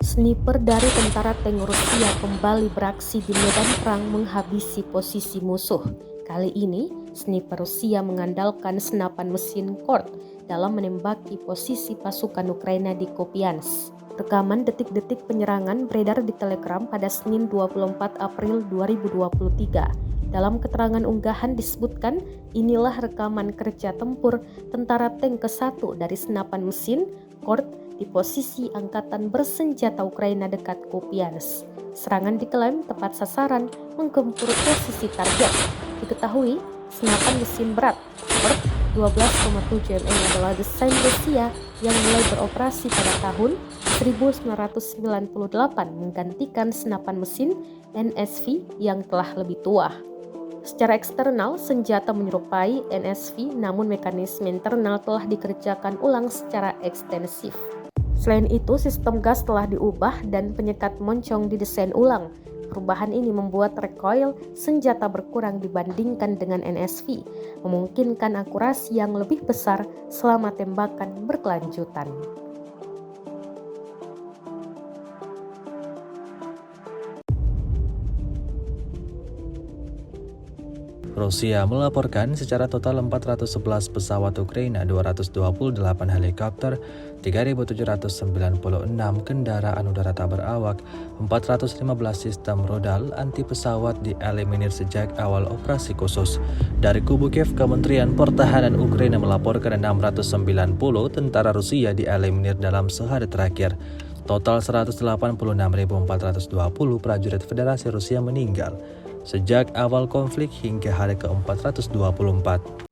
Sniper dari tentara tank Rusia kembali beraksi di medan perang menghabisi posisi musuh. Kali ini, sniper Rusia mengandalkan senapan mesin Kord dalam menembaki posisi pasukan Ukraina di Kupiansk. Rekaman detik-detik penyerangan beredar di Telegram pada Senin 24 April 2023. Dalam keterangan unggahan disebutkan, inilah rekaman kerja tempur tentara tank ke-1 dari senapan mesin Kord di posisi angkatan bersenjata Ukraina dekat Kupiansk. Serangan diklaim tepat sasaran menggempur posisi target. Diketahui, senapan mesin berat Kord 12,7 mm adalah desain Rusia yang mulai beroperasi pada tahun 1998 menggantikan senapan mesin NSV yang telah lebih tua. Secara eksternal, senjata menyerupai NSV, namun mekanisme internal telah dikerjakan ulang secara ekstensif. Selain itu, sistem gas telah diubah dan penyekat moncong didesain ulang. Perubahan ini membuat recoil senjata berkurang dibandingkan dengan NSV, memungkinkan akurasi yang lebih besar selama tembakan berkelanjutan. Rusia melaporkan secara total 411 pesawat Ukraina, 228 helikopter, 3.796 kendaraan udara tak berawak, 415 sistem rudal anti pesawat dieliminir sejak awal operasi khusus. Dari kubu Kiev, Kementerian Pertahanan Ukraina melaporkan 690 tentara Rusia dieliminir dalam sehari terakhir. Total 186.420 prajurit Federasi Rusia meninggal sejak awal konflik hingga hari ke-424.